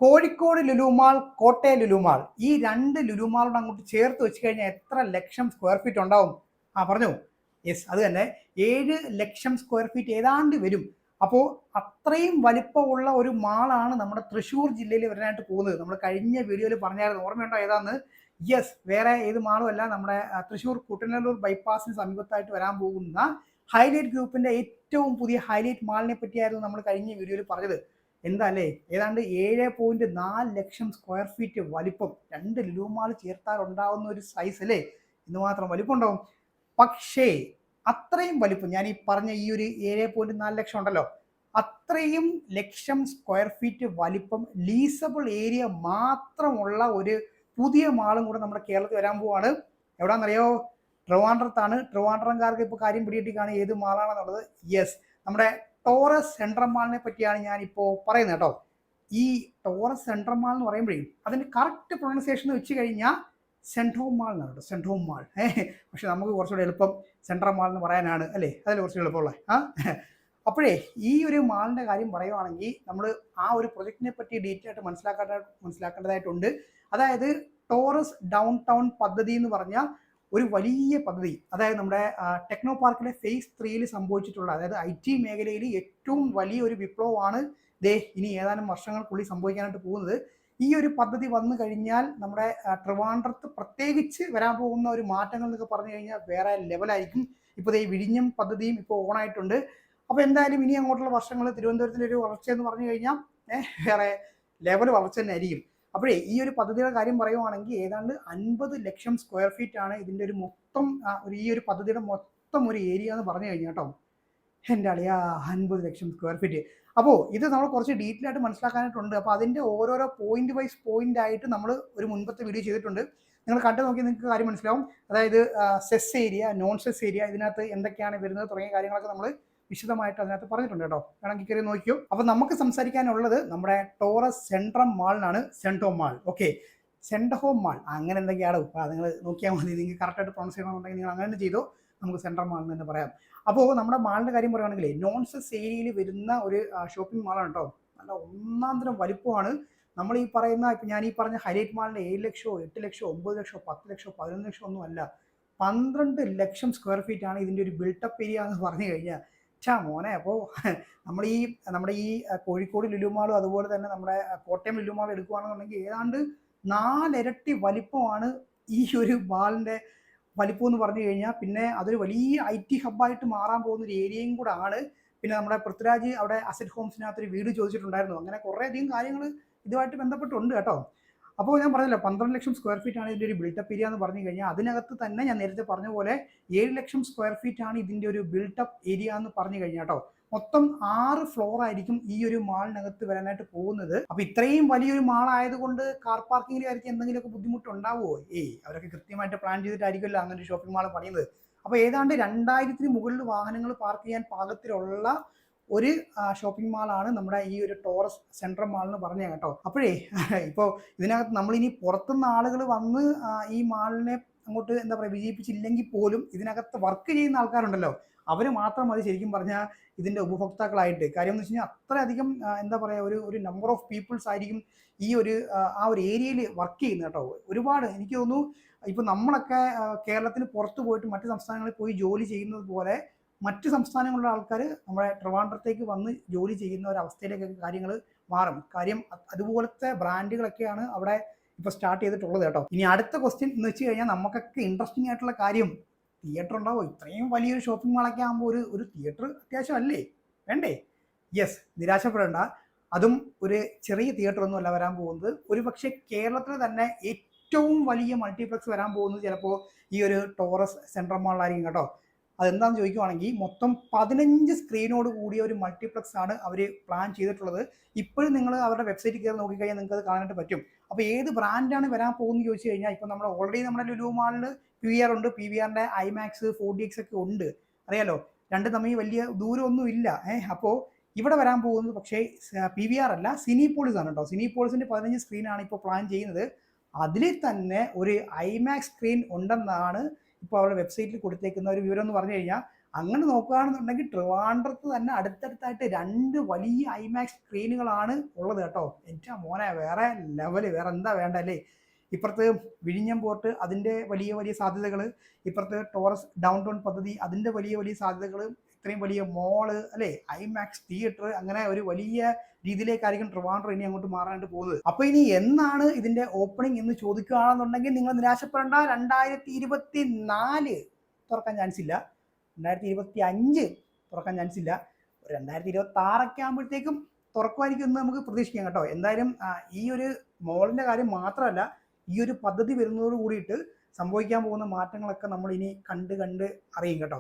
കോഴിക്കോട് ലുലുമാൾ, കോട്ടയം ലുലുമാൾ, ഈ രണ്ട് ലുലുമാളോട് അങ്ങോട്ട് ചേർത്ത് വെച്ച് കഴിഞ്ഞാൽ എത്ര ലക്ഷം സ്ക്വയർ ഫീറ്റ് ഉണ്ടാവും? പറഞ്ഞു. യെസ്, അത് തന്നെ. 7 ലക്ഷം സ്ക്വയർ ഫീറ്റ് ഏതാണ്ട് വരും. അപ്പോൾ അത്രയും വലിപ്പമുള്ള ഒരു മാളാണ് നമ്മുടെ തൃശ്ശൂർ ജില്ലയിൽ വരാനായിട്ട് പോകുന്നത്. നമ്മൾ കഴിഞ്ഞ വീഡിയോയിൽ പറഞ്ഞായിരുന്നു, ഓർമ്മയുണ്ടോ ഏതാന്ന്? യെസ്, വേറെ ഏത് മാളും അല്ല, നമ്മുടെ തൃശ്ശൂർ കുട്ടനല്ലൂർ ബൈപ്പാസിന് സമീപത്തായിട്ട് വരാൻ പോകുന്ന ഹൈലൈറ്റ് ഗ്രൂപ്പിന്റെ ഏറ്റവും പുതിയ ഹൈലൈറ്റ് മാളിനെ പറ്റിയായിരുന്നു നമ്മൾ കഴിഞ്ഞ വീഡിയോയിൽ പറഞ്ഞത്. എന്താ അല്ലേ, ഏതാണ്ട് 7.4 ലക്ഷം സ്ക്വയർ ഫീറ്റ് വലിപ്പം, രണ്ട് ലുലു മാൾ ചേർത്താൽ ഉണ്ടാവുന്ന ഒരു സൈസ് അല്ലേ, ഇന്ന് മാത്രം വലിപ്പം ഉണ്ടാവും. പക്ഷേ അത്രയും വലിപ്പം, ഞാൻ ഈ പറഞ്ഞ ഈ ഒരു 7.4 ലക്ഷം ഉണ്ടല്ലോ, അത്രയും ലക്ഷം സ്ക്വയർ ഫീറ്റ് വലിപ്പം ലീസബിൾ ഏരിയ മാത്രമുള്ള ഒരു പുതിയ മാളും കൂടെ നമ്മുടെ കേരളത്തിൽ വരാൻ പോവാണ്. എവിടാന്നറിയോ? ട്രിവാൻഡ്രത്താണ്. ട്രിവാൻഡ്രംകാർക്ക് ഇപ്പോൾ കാര്യം പിടികിട്ടിക്കാണ് ഏത് മാളാണെന്നുള്ളത്. യെസ്, നമ്മുടെ ടോറസ് സെൻട്രൽ മാളിനെ പറ്റിയാണ് ഞാൻ ഇപ്പോൾ പറയുന്നത് കേട്ടോ. ഈ ടോറസ് സെൻട്രൽ മാൾ എന്ന് പറയുമ്പോഴേ അതിന്റെ കറക്റ്റ് പ്രൊണൗൺസിയേഷൻ വെച്ച് കഴിഞ്ഞാൽ സെൻട്രോ മാൾ എന്നാണ് കേട്ടോ, സെൻട്രോ മാൾ. പക്ഷെ നമുക്ക് കുറച്ചുകൂടെ എളുപ്പം സെൻട്രൽ മാൾ എന്ന് പറയാനാണ് അല്ലേ, അതിൽ കുറച്ചുകൂടെ എളുപ്പമുള്ള. അപ്പോഴേ ഈ ഒരു മാളിന്റെ കാര്യം പറയുവാണെങ്കിൽ നമ്മൾ ആ ഒരു പ്രൊജക്റ്റിനെ പറ്റി ഡീറ്റെയിൽ ആയിട്ട് മനസ്സിലാക്കേണ്ടതായിട്ടുണ്ട്. അതായത് ടോറസ് ഡൗൺ ടൗൺ പദ്ധതി എന്ന് പറഞ്ഞാൽ ഒരു വലിയ പദ്ധതി, അതായത് നമ്മുടെ ടെക്നോ പാർക്കിലെ ഫേസ് 3യിൽ സംഭവിച്ചിട്ടുള്ള, അതായത് IT മേഖലയിൽ ഏറ്റവും വലിയ ഒരു വിപ്ലവമാണ് ഇനി ഏതാനും വർഷങ്ങൾക്കുള്ളിൽ സംഭവിക്കാനായിട്ട് പോകുന്നത്. ഈ ഒരു പദ്ധതി വന്നു കഴിഞ്ഞാൽ നമ്മുടെ ട്രിവാൻഡ്രത്ത് പ്രത്യേകിച്ച് വരാൻ പോകുന്ന ഒരു മാറ്റങ്ങൾ എന്നൊക്കെ പറഞ്ഞു കഴിഞ്ഞാൽ വേറെ ലെവലായിരിക്കും. ഇപ്പോൾ വിഴിഞ്ഞം പദ്ധതിയും ഇപ്പോൾ ഓണായിട്ടുണ്ട്. അപ്പോൾ എന്തായാലും ഇനി അങ്ങോട്ടുള്ള വർഷങ്ങൾ തിരുവനന്തപുരത്തിൻ്റെ ഒരു വളർച്ച എന്ന് പറഞ്ഞു കഴിഞ്ഞാൽ വേറെ ലെവൽ വളർച്ച തന്നെ ആയിരിക്കും. അപ്പോഴേ ഈ ഒരു പദ്ധതിയുടെ കാര്യം പറയുവാണെങ്കിൽ ഏതാണ്ട് 50 ലക്ഷം സ്ക്വയർ ഫീറ്റ് ആണ് ഇതിൻ്റെ ഒരു മൊത്തം ഈ ഒരു പദ്ധതിയുടെ മൊത്തം ഒരു ഏരിയ എന്ന് പറഞ്ഞു കഴിഞ്ഞാൽ കേട്ടോ. എൻ്റെ അളിയാ, 50 ലക്ഷം സ്ക്വയർ ഫീറ്റ്. അപ്പോൾ ഇത് നമ്മൾ കുറച്ച് ഡീറ്റെയിൽ ആയിട്ട് മനസ്സിലാക്കാനായിട്ടുണ്ട്. അപ്പോൾ അതിൻ്റെ ഓരോരോ പോയിന്റ് വൈസ് പോയിന്റ് ആയിട്ട് നമ്മൾ ഒരു മുൻപത്തെ വീഡിയോ ചെയ്തിട്ടുണ്ട്. നിങ്ങൾ കണ്ടു നോക്കി നിങ്ങൾക്ക് കാര്യം മനസ്സിലാവും. അതായത് cess area, non cess area, ഇതിനകത്ത് എന്തൊക്കെയാണ് വരുന്നത് തുടങ്ങിയ കാര്യങ്ങളൊക്കെ നമ്മൾ വിശദമായിട്ട് അതിനകത്ത് പറഞ്ഞിട്ടുണ്ട് കേട്ടോ. വേണമെങ്കിൽ കയറി നോക്കിയോ. അപ്പൊ നമുക്ക് സംസാരിക്കാനുള്ളത് നമ്മുടെ ടോറസ് സെൻട്രം മാളിനാണ്. Centro mall, okay, Centro mall അങ്ങനെ എന്തൊക്കെയാണ് നിങ്ങൾ നോക്കിയാൽ മതി. നിങ്ങൾക്ക് കറക്റ്റായിട്ട് പ്രൊണൗൺസ് ചെയ്യണമെന്നുണ്ടെങ്കിൽ നിങ്ങൾ അങ്ങനെ ചെയ്തോ, നമുക്ക് സെൻട്രൽ മാൾ എന്ന് തന്നെ പറയാം. അപ്പോൾ നമ്മുടെ മാളിന്റെ കാര്യം പറയുകയാണെങ്കിൽ നോൺ സെസ് ഏരിയയിൽ വരുന്ന ഒരു ഷോപ്പിംഗ് മാളാണ് കേട്ടോ. നല്ല ഒന്നാം തരം വലിപ്പമാണ്. നമ്മൾ ഈ പറയുന്ന, ഇപ്പം ഞാൻ ഈ പറഞ്ഞ ഹൈലൈറ്റ് മാളിന്റെ 7 ലക്ഷമോ 8 ലക്ഷമോ 9 ലക്ഷമോ 10 ലക്ഷമോ 11 ലക്ഷമോ ഒന്നും അല്ല, 12 ലക്ഷം സ്ക്വയർ ഫീറ്റ് ആണ് ഇതിൻ്റെ ഒരു ബിൽട്ടപ്പ് ഏരിയ എന്ന് പറഞ്ഞു കഴിഞ്ഞാൽ. മോനെ, അപ്പോൾ നമ്മുടെ ഈ കോഴിക്കോട് ലുലുമാളും അതുപോലെ തന്നെ നമ്മുടെ കോട്ടയം ലുലുമാളും എടുക്കുകയാണെന്നുണ്ടെങ്കിൽ ഏതാണ്ട് 4 ഇരട്ടി വലിപ്പമാണ് ഈ ഒരു മാളിന്റെ വലിപ്പം എന്ന് പറഞ്ഞു കഴിഞ്ഞാൽ. പിന്നെ അതൊരു വലിയ IT ഹബ്ബായിട്ട് മാറാൻ പോകുന്ന ഒരു ഏരിയയും കൂടെ ആണ്. പിന്നെ നമ്മുടെ പൃഥ്വിരാജ് അവിടെ അസറ്റ് ഹോംസിനകത്തൊരു വീട് ചോദിച്ചിട്ടുണ്ടായിരുന്നു. അങ്ങനെ കുറേയധികം കാര്യങ്ങൾ ഇതുമായിട്ട് ബന്ധപ്പെട്ടുണ്ട് കേട്ടോ. അപ്പോൾ ഞാൻ പറഞ്ഞല്ലോ 12 ലക്ഷം സ്ക്വയർ ഫീറ്റ് ആണ് ഇതിൻ്റെ ഒരു ബിൽട്ടപ്പ് ഏരിയ എന്ന് പറഞ്ഞു കഴിഞ്ഞാൽ. അതിനകത്ത് തന്നെ ഞാൻ നേരത്തെ പറഞ്ഞ പോലെ 7 ലക്ഷം സ്ക്വയർ ഫീറ്റ് ആണ് ഇതിൻ്റെ ഒരു ബിൽട്ടപ്പ് ഏരിയ എന്ന് പറഞ്ഞു കഴിഞ്ഞാൽ കേട്ടോ. മൊത്തം 6 ഫ്ലോർ ആയിരിക്കും ഈ ഒരു മാളിനകത്ത് വരാനായിട്ട് പോകുന്നത്. അപ്പൊ ഇത്രയും വലിയൊരു മാൾ ആയതുകൊണ്ട് കാർ പാർക്കിംഗിൽ ആയിരിക്കും എന്തെങ്കിലുമൊക്കെ ബുദ്ധിമുട്ടുണ്ടാവുമോ? അവരൊക്കെ കൃത്യമായിട്ട് പ്ലാൻ ചെയ്തിട്ടായിരിക്കുമല്ലോ അങ്ങനെ ഒരു ഷോപ്പിംഗ് മാൾ പണിയുന്നത്. അപ്പൊ ഏതാണ്ട് 2000-ന് മുകളിൽ വാഹനങ്ങൾ പാർക്ക് ചെയ്യാൻ പാകത്തിലുള്ള ഒരു ഷോപ്പിംഗ് മാളാണ് നമ്മുടെ ഈ ഒരു ടോറസ് സെൻട്രൽ മാൾ എന്ന് പറഞ്ഞ കേട്ടോ. അപ്പോഴേ ഇപ്പോൾ ഇതിനകത്ത് നമ്മളിനി പുറത്തുനിന്ന് ആളുകൾ വന്ന് ഈ മാളിനെ അങ്ങോട്ട് എന്താ പറയുക വിജയിപ്പിച്ചില്ലെങ്കിൽ പോലും ഇതിനകത്ത് വർക്ക് ചെയ്യുന്ന ആൾക്കാരുണ്ടല്ലോ, അവർ മാത്രം മതി ശരിക്കും പറഞ്ഞാൽ ഇതിൻ്റെ ഉപഭോക്താക്കളായിട്ട്. കാര്യം എന്ന് വെച്ച് കഴിഞ്ഞാൽ അത്രയധികം എന്താ പറയുക ഒരു നമ്പർ ഓഫ് പീപ്പിൾസ് ആയിരിക്കും ഈ ഒരു ഏരിയയിൽ വർക്ക് ചെയ്യുന്നത് കേട്ടോ. ഒരുപാട് എനിക്ക് തോന്നുന്നു ഇപ്പം നമ്മളൊക്കെ കേരളത്തിന് പുറത്ത് പോയിട്ട് മറ്റ് സംസ്ഥാനങ്ങളിൽ പോയി ജോലി ചെയ്യുന്നത് പോലെ മറ്റ് സംസ്ഥാനങ്ങളിലുള്ള ആൾക്കാർ നമ്മുടെ ട്രിവാൻഡ്രത്തേക്ക് വന്ന് ജോലി ചെയ്യുന്ന ഒരു അവസ്ഥയിലേക്കൊക്കെ കാര്യങ്ങൾ മാറും. കാര്യം അതുപോലത്തെ ബ്രാൻഡുകളൊക്കെയാണ് അവിടെ ഇപ്പോൾ സ്റ്റാർട്ട് ചെയ്തിട്ടുള്ളത് കേട്ടോ. ഇനി അടുത്ത ക്വസ്റ്റ്യൻ എന്ന് വെച്ച് കഴിഞ്ഞാൽ നമുക്കൊക്കെ ഇൻട്രസ്റ്റിംഗ് ആയിട്ടുള്ള കാര്യം, തിയേറ്റർ ഉണ്ടാവോ? ഇത്രയും വലിയൊരു ഷോപ്പിംഗ് മാളൊക്കെ ആകുമ്പോൾ ഒരു തിയേറ്റർ അത്യാവശ്യം അല്ലേ, വേണ്ടേ? യെസ്, നിരാശപ്പെടേണ്ട. അതും ഒരു ചെറിയ തിയേറ്റർ ഒന്നും അല്ല വരാൻ പോകുന്നത്. ഒരു പക്ഷേ കേരളത്തിൽ തന്നെ ഏറ്റവും വലിയ മൾട്ടിപ്ലക്സ് വരാൻ പോകുന്നത് ചിലപ്പോൾ ഈ ഒരു ടോറസ് സെൻട്രൽ മാളിലായിരിക്കും കേട്ടോ. അതെന്താണെന്ന് ചോദിക്കുവാണെങ്കിൽ മൊത്തം 15 സ്ക്രീനോട് കൂടിയ ഒരു മൾട്ടിപ്ലക്സ് ആണ് അവർ പ്ലാൻ ചെയ്തിട്ടുള്ളത്. ഇപ്പോഴും നിങ്ങൾ അവരുടെ വെബ്സൈറ്റിൽ കയറി നോക്കിക്കഴിഞ്ഞാൽ നിങ്ങൾക്ക് അത് കാണാനായിട്ട് പറ്റും. അപ്പോൾ ഏത് ബ്രാൻഡാണ് വരാൻ പോകുന്നത് ചോദിച്ചു കഴിഞ്ഞാൽ ഇപ്പോൾ നമ്മൾ ഓൾറെഡി നമ്മുടെ ലുലു മാളിൽ PVR ഉണ്ട്. PVRന്റെ IMAX 4DX ഒക്കെ ഉണ്ട്, അറിയാലോ. രണ്ടും തമ്മിൽ വലിയ ദൂരമൊന്നും ഇല്ല. അപ്പോൾ ഇവിടെ വരാൻ പോകുന്നത് പക്ഷേ PVR അല്ല, സിനിപോളിസ് ആണ് കേട്ടോ. സിനിപോളിസിന്റെ 15 സ്ക്രീനാണ് ഇപ്പോൾ പ്ലാൻ ചെയ്യുന്നത്. അതിൽ തന്നെ ഒരു IMAX സ്ക്രീൻ ഉണ്ടെന്നാണ് ഇപ്പോൾ അവരുടെ വെബ്സൈറ്റിൽ കൊടുത്തേക്കുന്ന ഒരു വിവരം എന്ന് പറഞ്ഞു കഴിഞ്ഞാൽ. അങ്ങനെ നോക്കുകയാണെന്നുണ്ടെങ്കിൽ ട്രിവാൻഡ്രത്ത് തന്നെ അടുത്തടുത്തായിട്ട് 2 വലിയ ഐമാക്സ് സ്ക്രീനുകളാണ് ഉള്ളത് കേട്ടോ. എൻ്റെ മോനെ വേറെ ലെവല്, വേറെ എന്താ വേണ്ട അല്ലേ. ഇപ്പുറത്ത് വിഴിഞ്ഞം പോർട്ട്, അതിൻ്റെ വലിയ വലിയ സാധ്യതകൾ, ഇപ്പുറത്ത് ടോറസ് ഡൗൺ ടൗൺ പദ്ധതി, അതിൻ്റെ വലിയ വലിയ സാധ്യതകൾ, ഇത്രയും വലിയ മോള് അല്ലേ, ഐമാക്സ് തിയേറ്റർ, അങ്ങനെ ഒരു വലിയ രീതിയിലേക്കായിരിക്കും ട്രിവാൻഡ്രം ഇനി അങ്ങോട്ട് മാറാനായിട്ട് പോകുന്നത്. അപ്പൊ ഇനി എന്നാണ് ഇതിന്റെ ഓപ്പണിംഗ് എന്ന് ചോദിക്കുകയാണെന്നുണ്ടെങ്കിൽ നിങ്ങൾ നിരാശപ്പെടേണ്ട. 2024 തുറക്കാൻ ചാൻസ് ഇല്ല, 2025 തുറക്കാൻ ചാൻസ് ഇല്ല, 2026 ആകുമ്പോഴത്തേക്കും തുറക്കുമായിരിക്കും എന്ന് നമുക്ക് പ്രതീക്ഷിക്കാം കേട്ടോ. എന്തായാലും ഈ ഒരു മോളിന്റെ കാര്യം മാത്രമല്ല, ഈ ഒരു പദ്ധതി വരുന്നതോട് കൂടിയിട്ട് സംഭവിക്കാൻ പോകുന്ന മാറ്റങ്ങളൊക്കെ നമ്മൾ ഇനി കണ്ട് അറിയും കേട്ടോ.